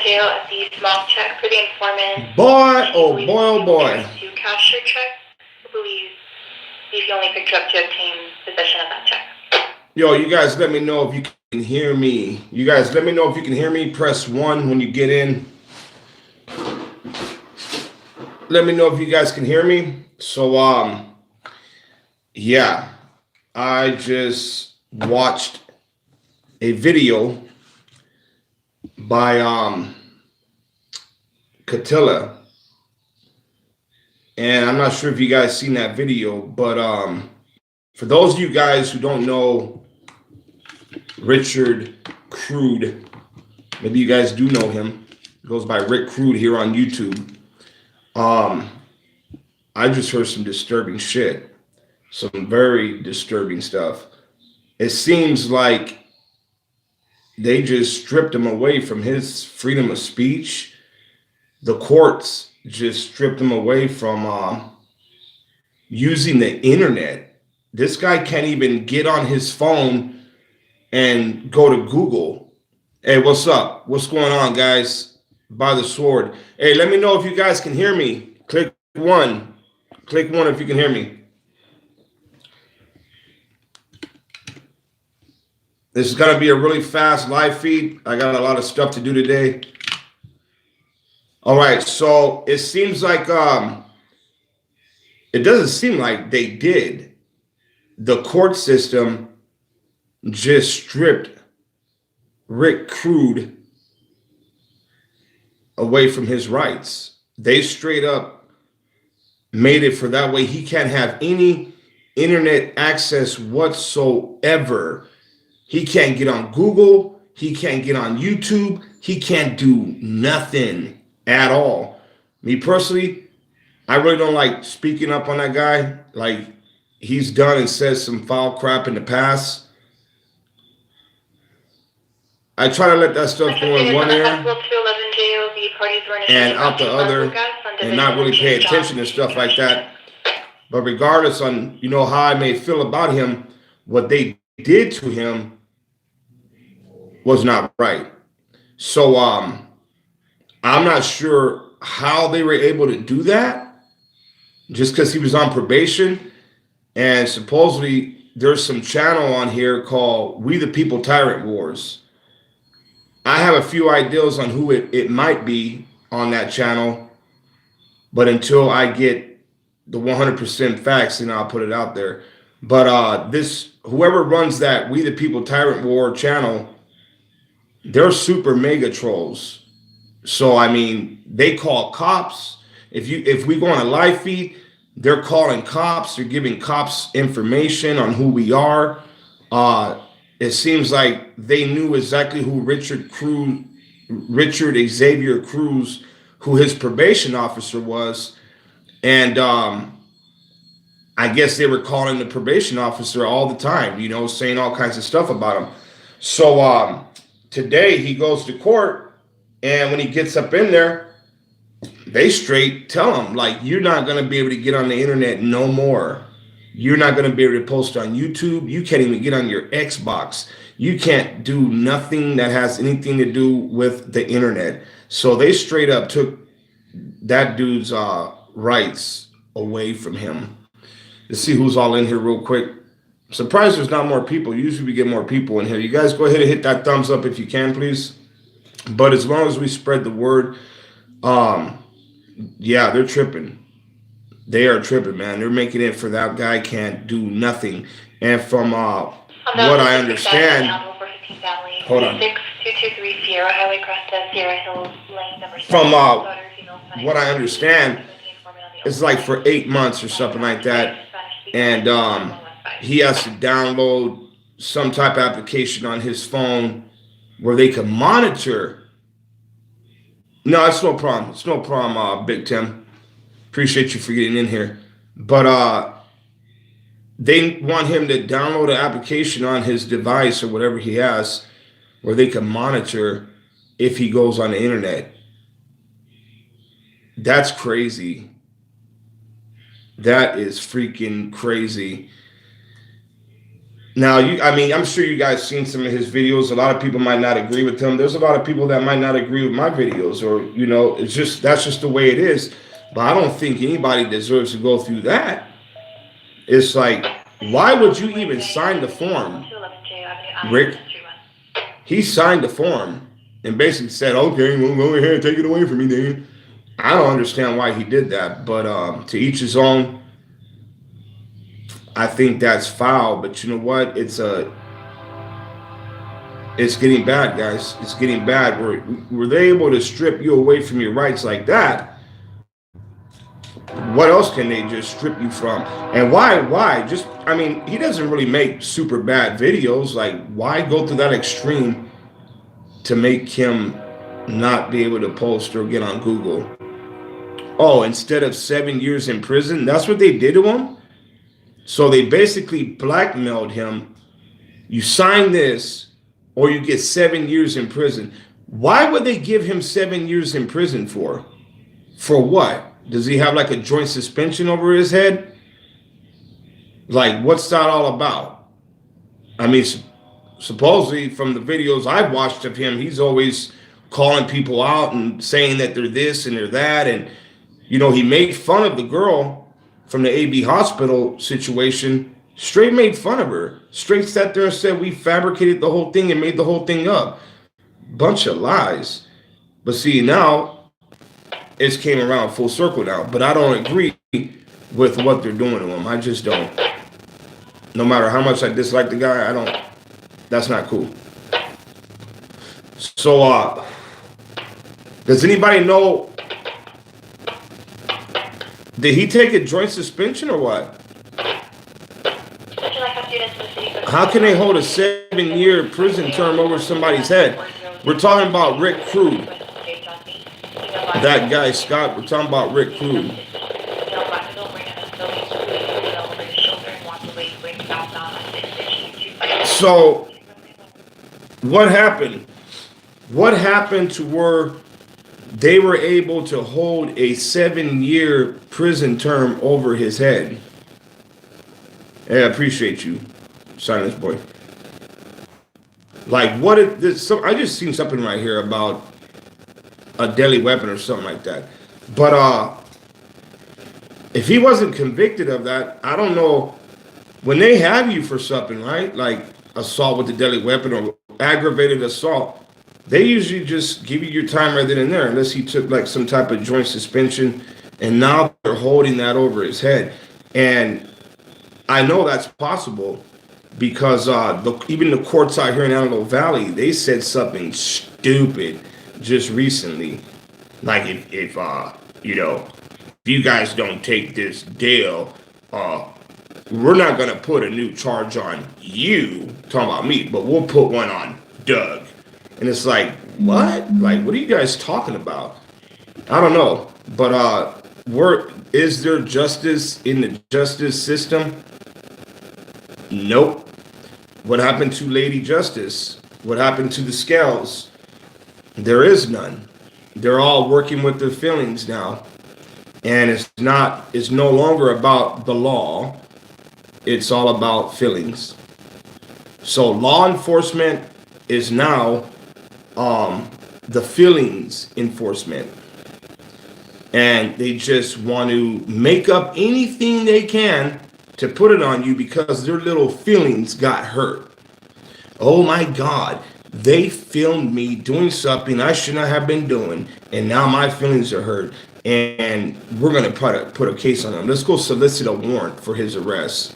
jail at the small check for the informant. Boy, oh boy, oh boy. To cash your check, I believe he only picked you up to obtain possession of that check. Yo, you guys let me know if you can hear me. You guys let me know if you can hear me. Press 1 when you get in. Let me know if you guys can hear me. So, yeah. I just watched a video by Catilla. And I'm not sure if you guys seen that video, but for those of you guys who don't know Richard Crude, maybe you guys do know him. He goes by Rick Crude here on YouTube. I just heard some disturbing shit. Some very disturbing stuff. It seems like they just stripped him away from his freedom of speech. The courts just stripped him away from using the internet. This guy can't even get on his phone and go to Google. Hey, what's up? What's going on, guys? By the sword. Hey, let me know if you guys can hear me. Click 1. Click 1 if you can hear me. This is going to be a really fast live feed. I got a lot of stuff to do today. All right, so it seems like it doesn't seem like they did. The court system just stripped Rick Crude away from his rights. They straight up made it for that way he can't have any internet access whatsoever. He can't get on Google. He can't get on YouTube. He can't do nothing at all. Me personally, I really don't like speaking up on that guy. Like, he's done and said some foul crap in the past. I try to let that stuff go in one ear and out the other and not really pay attention to stuff like that. But regardless on, how I may feel about him, what they did to him was not right. So I'm not sure how they were able to do that, just because he was on probation. And supposedly there's some channel on here called We the People Tyrant Wars. I have a few ideas on who it might be on that channel, but until I get the 100% facts, I'll put it out there. But whoever runs that We the People Tyrant War channel, they're super mega trolls. So they call cops. If we go on a live feed, they're calling cops. They're giving cops information on who we are. It seems like they knew exactly who Richard Xavier Cruz, who his probation officer was, and I guess they were calling the probation officer all the time, saying all kinds of stuff about him. So today he goes to court, and when he gets up in there, they straight tell him, like, you're not going to be able to get on the internet no more. You're not going to be able to post on YouTube. You can't even get on your Xbox. You can't do nothing that has anything to do with the internet. So they straight up took that dude's rights away from him. Let's see who's all in here real quick. I'm surprised there's not more people. Usually we get more people in here. You guys go ahead and hit that thumbs up if you can, please. But as long as we spread the word, yeah, they're tripping. They are tripping, man. They're making it for that guy can't do nothing. And from what I understand, hold on. From what I understand, it's like for 8 months or something like that. And he has to download some type of application on his phone where they can monitor. No, it's no problem. It's no problem, Big Tim. Appreciate you for getting in here. But they want him to download an application on his device or whatever he has where they can monitor if he goes on the internet. That's crazy. That is freaking crazy. Now, I mean, I'm sure you guys seen some of his videos. A lot of people might not agree with him. There's a lot of people that might not agree with my videos, or it's just that's just the way it is. But I don't think anybody deserves to go through that. It's like, why would you even sign the form, Rick? He signed the form and basically said, "Okay, well, go ahead, take it away from me, then." I don't understand why he did that, but to each his own. I think that's foul, but you know what? It's getting bad, guys. It's getting bad. Were they able to strip you away from your rights like that? What else can they just strip you from? And why? Why? Just, I mean, he doesn't really make super bad videos. Like, why go to that extreme to make him not be able to post or get on Google? Oh, instead of 7 years in prison, that's what they did to him? So they basically blackmailed him. You sign this or you get 7 years in prison. Why would they give him 7 years in prison for? For what? Does he have like a joint suspension over his head? Like, what's that all about? I mean, supposedly from the videos I've watched of him, he's always calling people out and saying that they're this and they're that. And, he made fun of the girl from the AB hospital situation. Straight made fun of her. Straight sat there and said we fabricated the whole thing and made the whole thing up. Bunch of lies. But see, now it's came around full circle now. But I don't agree with what they're doing to him. I just don't. No matter how much I dislike the guy, I don't. That's not cool. So, does anybody know? Did he take a joint suspension or what? How can they hold a 7-year prison term over somebody's head? We're talking about Rick Crude. That guy, Scott, we're talking about Rick Crude. So, what happened? What happened to where they were able to hold a 7-year prison term over his head? Hey, I appreciate you, Silence Boy. Like, I just seen something right here about a deadly weapon or something like that. But if he wasn't convicted of that, I don't know. When they have you for something, right? Like assault with a deadly weapon or aggravated assault, they usually just give you your time right then and there, unless he took like some type of joint suspension, and now they're holding that over his head. And I know that's possible because even the courts out here in Antelope Valley, they said something stupid just recently. Like if you guys don't take this deal, we're not going to put a new charge on you, talking about me, but we'll put one on Doug. And it's like, what? Like, what are you guys talking about? I don't know. But is there justice in the justice system? Nope. What happened to Lady Justice? What happened to the scales? There is none. They're all working with their feelings now. And it's no longer about the law. It's all about feelings. So law enforcement is now the feelings enforcement. And they just want to make up anything they can to put it on you because their little feelings got hurt. Oh my God, they filmed me doing something I should not have been doing, and now my feelings are hurt, and we're going to put a case on him. Let's go solicit a warrant for his arrest.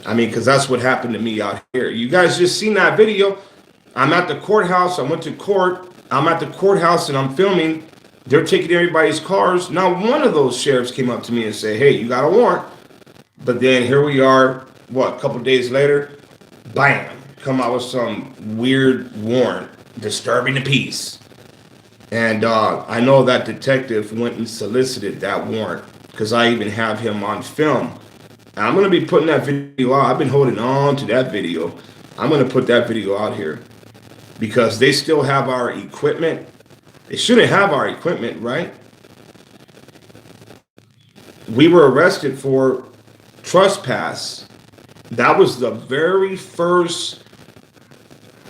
I mean, because that's what happened to me out here. You guys just seen that video. I'm at the courthouse. I went to court. I'm at the courthouse and I'm filming. They're taking everybody's cars. Now, one of those sheriffs came up to me and said, hey, you got a warrant. But then here we are, a couple days later, bam, come out with some weird warrant, disturbing the peace. And I know that detective went and solicited that warrant because I even have him on film. And I'm going to be putting that video out. I've been holding on to that video. I'm going to put that video out here because they still have our equipment. They shouldn't have our equipment, right? We were arrested for trespass That was the very first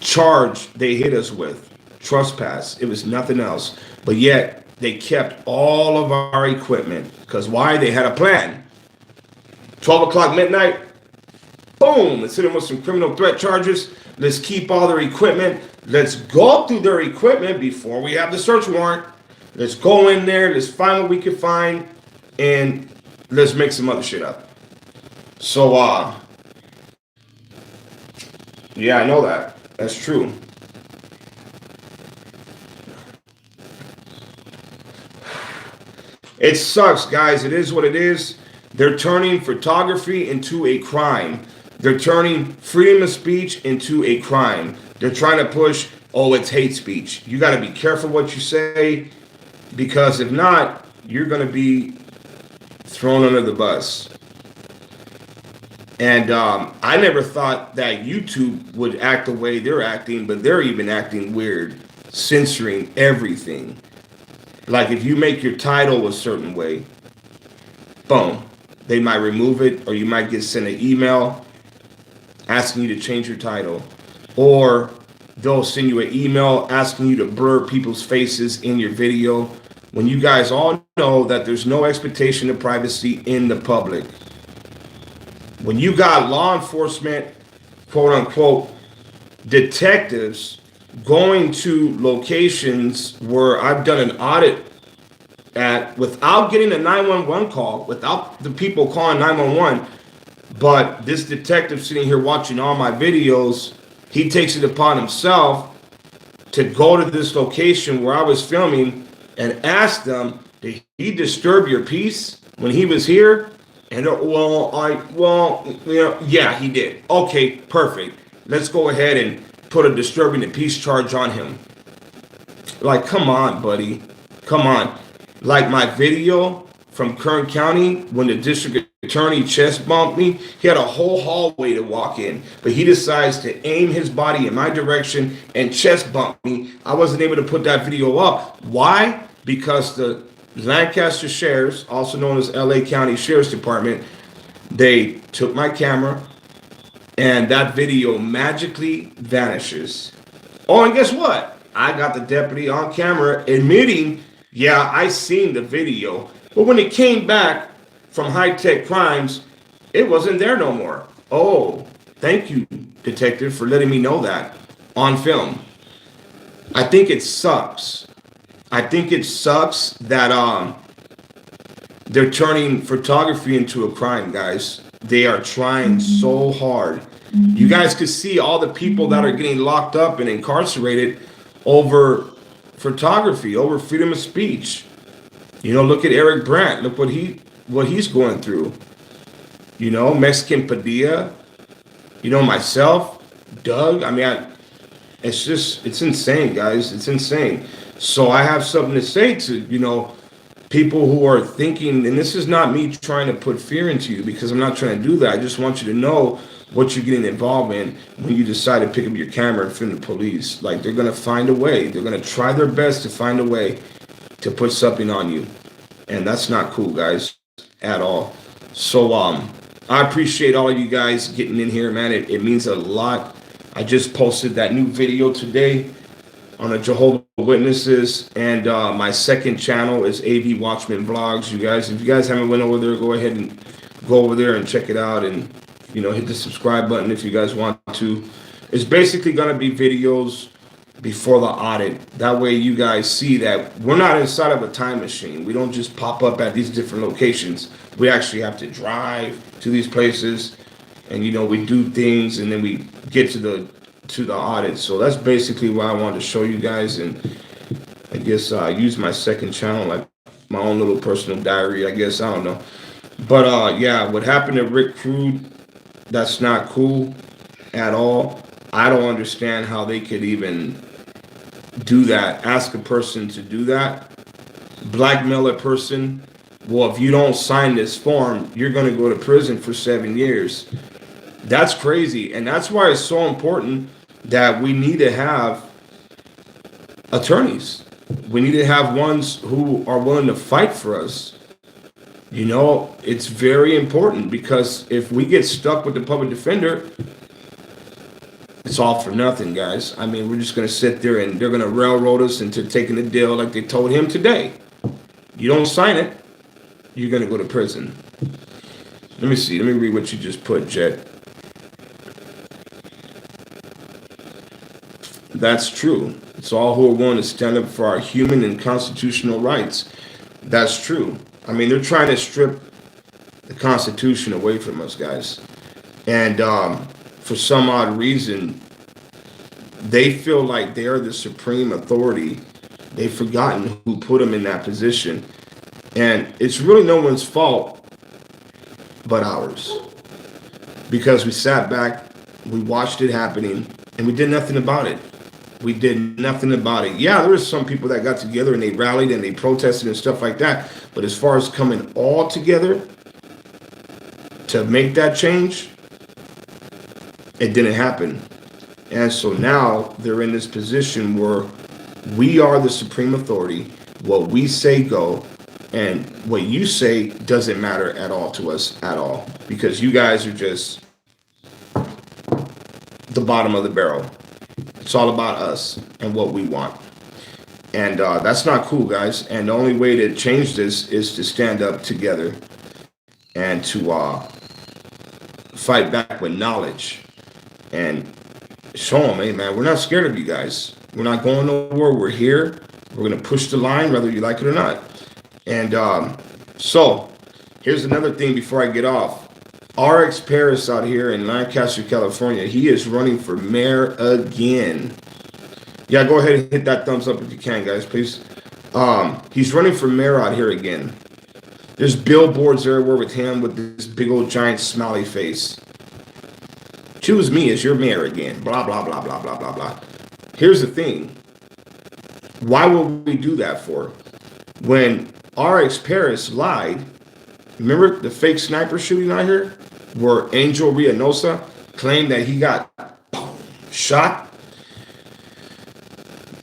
charge they hit us with. Trespass. It was nothing else. But yet they kept all of our equipment. Because why? They had a plan. 12 o'clock midnight, boom, let's hit them with some criminal threat charges. Let's keep all their equipment. Let's go through their equipment before we have the search warrant. Let's go in there. Let's find what we can find. And let's make some other shit up. So, yeah, I know that. That's true. It sucks, guys. It is what it is. They're turning photography into a crime. They're turning freedom of speech into a crime. They're trying to push, oh, it's hate speech. You got to be careful what you say, because if not, you're going to be thrown under the bus. And I never thought that YouTube would act the way they're acting, but they're even acting weird, censoring everything. Like if you make your title a certain way, boom, they might remove it, or you might get sent an email asking you to change your title. Or they'll send you an email asking you to blur people's faces in your video, when you guys all know that there's no expectation of privacy in the public. When you got law enforcement, quote unquote, detectives going to locations where I've done an audit at without getting a 911 call, without the people calling 911, but this detective sitting here watching all my videos, he takes it upon himself to go to this location where I was filming and ask them, did he disturb your peace when he was here? And yeah, he did. Okay, perfect. Let's go ahead and put a disturbing the peace charge on him. Like, come on, buddy. Come on. Like my video from Kern County, when the district attorney chest bumped me, he had a whole hallway to walk in, but he decides to aim his body in my direction and chest bump me. I wasn't able to put that video up. Why? Because the Lancaster Sheriffs, also known as LA County Sheriff's Department, they took my camera and that video magically vanishes. Oh, and guess what? I got the deputy on camera admitting, yeah, I seen the video. But when it came back from high-tech crimes, it wasn't there no more. Oh, thank you, detective, for letting me know that on film. I think it sucks. I think it sucks that they're turning photography into a crime, guys. They are trying so hard. You guys could see all the people that are getting locked up and incarcerated over photography, over freedom of speech. You know, look at Eric Brandt. Look what he's going through. You know, Mexican Padilla. You know, myself, Doug. I mean, it's insane, guys. It's insane. So I have something to say to, you know, people who are thinking, and this is not me trying to put fear into you, because I'm not trying to do that. I just want you to know what you're getting involved in when you decide to pick up your camera and film the police. Like, they're going to find a way. They're going to try their best to find a way to put something on you. And that's not cool, guys, at all. So I appreciate all of you guys getting in here, man. It means a lot. I just posted that new video today on the Jehovah's Witnesses, and my second channel is AV Watchman Vlogs. You guys, if you guys haven't went over there, go ahead and go over there and check it out, and you know, hit the subscribe button if you guys want to. It's basically going to be videos before the audit. That way you guys see that we're not inside of a time machine. We don't just pop up at these different locations. We actually have to drive to these places, and you know, we do things, and then we get to the audit. So that's basically what I wanted to show you guys, and I guess use my second channel like my own little personal diary, I guess. I don't know. But yeah, what happened to Rick Crude, that's not cool at all. I don't understand how they could even do that. Ask a person to do that. Blackmail a person. Well, if you don't sign this form, you're going to go to prison for 7 years. That's crazy. And that's why it's so important that we need to have attorneys. We need to have ones who are willing to fight for us. You know, it's very important, because if we get stuck with the public defender, it's all for nothing, guys. I mean, we're just going to sit there and they're going to railroad us into taking a deal like they told him today. You don't sign it, you're going to go to prison. Let me see. Let me read what you just put, Jet. That's true. It's all who are willing to stand up for our human and constitutional rights. That's true. I mean, they're trying to strip the Constitution away from us, guys. And for some odd reason, they feel like they are the supreme authority. They've forgotten who put them in that position. And it's really no one's fault but ours. Because we sat back, we watched it happening, and we did nothing about it. We did nothing about it. Yeah, there were some people that got together and they rallied and they protested and stuff like that. But as far as coming all together to make that change, it didn't happen. And so now they're in this position where we are the supreme authority. What we say go, and what you say doesn't matter at all to us at all, because you guys are just the bottom of the barrel. It's all about us and what we want. And that's not cool, guys. And the only way to change this is to stand up together and to fight back with knowledge and show them, hey, man, we're not scared of you guys. We're not going nowhere. We're here. We're going to push the line, whether you like it or not. And so here's another thing before I get off. RX Paris out here in Lancaster, California, he is running for mayor again. Yeah, go ahead and hit that thumbs up if you can, guys, please. He's running for mayor out here again. There's billboards everywhere with him with this big old giant smiley face. Choose me as your mayor again. Blah, blah, blah, blah, blah, blah, blah. Here's the thing. Why would we do that for? When RX Paris lied, remember the fake sniper shooting out here? Where Angel Reynosa claimed that he got shot.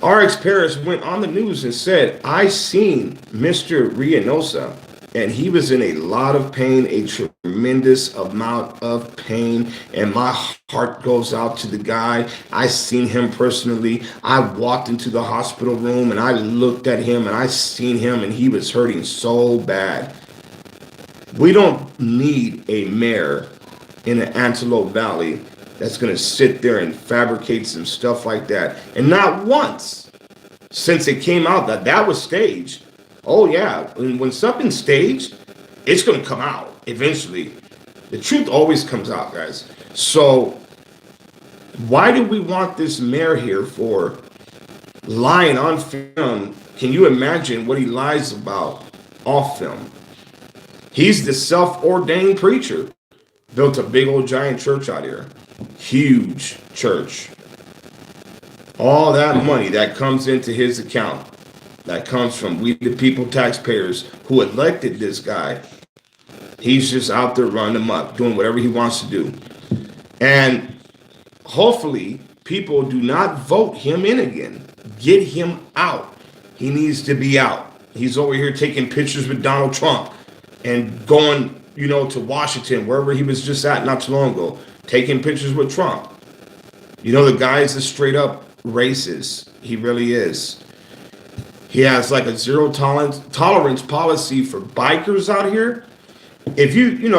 RX Paris went on the news and said, I seen Mr. Reynosa, and he was in a lot of pain, a tremendous amount of pain, and my heart goes out to the guy. I seen him personally. I walked into the hospital room and I looked at him and I seen him, and he was hurting so bad. We don't need a mayor in the Antelope Valley that's going to sit there and fabricate some stuff like that. And not once since it came out that that was staged. Oh, yeah. When something's staged, it's going to come out eventually. The truth always comes out, guys. So why do we want this mayor here for? Lying on film. Can you imagine what he lies about off film? He's the self-ordained preacher. Built a big old giant church out here. Huge church. All that money that comes into his account, that comes from we the people taxpayers who elected this guy. He's just out there running amok, doing whatever he wants to do. And hopefully people do not vote him in again. Get him out. He needs to be out. He's over here taking pictures with Donald Trump and going, to Washington, wherever he was just at not too long ago, taking pictures with Trump. The guy is a straight up racist. He really is. He has like a zero tolerance policy for bikers out here. If you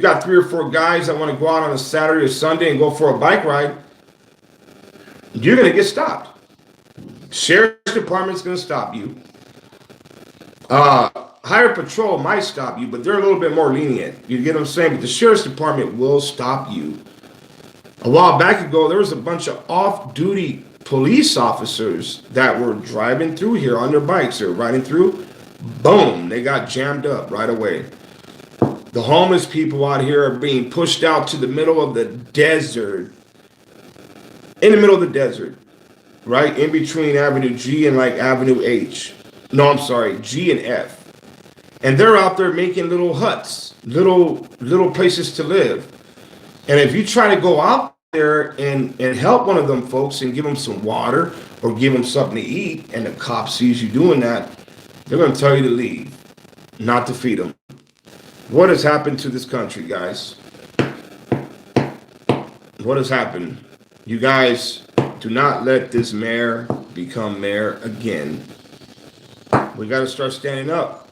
got 3 or 4 guys that want to go out on a Saturday or Sunday and go for a bike ride, you're going to get stopped. Sheriff's Department's going to stop you. Higher patrol might stop you, but they're a little bit more lenient. You get what I'm saying? But the Sheriff's Department will stop you. A while back ago, there was a bunch of off-duty police officers that were driving through here on their bikes. They were riding through. Boom, they got jammed up right away. The homeless people out here are being pushed out to the middle of the desert. In the middle of the desert. Right? In between Avenue G and like Avenue H. No, I'm sorry, G and F. And they're out there making little huts, little places to live. And if you try to go out there and help one of them folks and give them some water or give them something to eat, and the cop sees you doing that, they're going to tell you to leave, not to feed them. What has happened to this country, guys? What has happened? You guys do not let this mayor become mayor again. We got to start standing up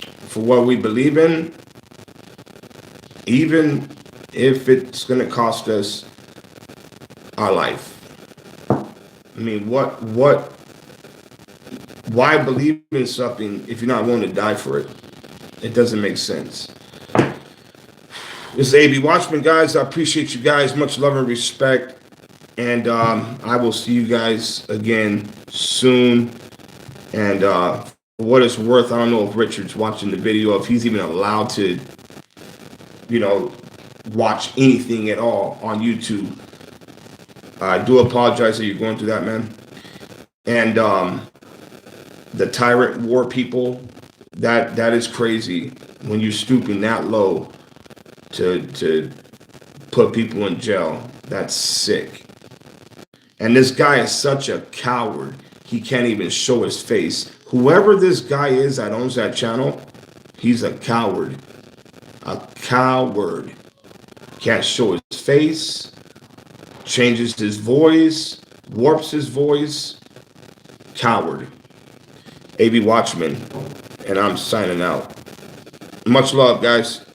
for what we believe in, even if it's going to cost us our life. I mean, why believe in something if you're not willing to die for it? It doesn't make sense. This is AB Watchman, guys. I appreciate you guys. Much love and respect. And I will see you guys again soon. And for what it's worth, I don't know if Richard's watching the video, if he's even allowed to, watch anything at all on YouTube. I do apologize that you're going through that, man. And the tyrant war people, that is crazy when you're stooping that low to put people in jail. That's sick. And this guy is such a coward, he can't even show his face. Whoever this guy is that owns that channel, he's a coward. A coward. Can't show his face, changes his voice, warps his voice. Coward. AB Watchman, and I'm signing out. Much love, guys.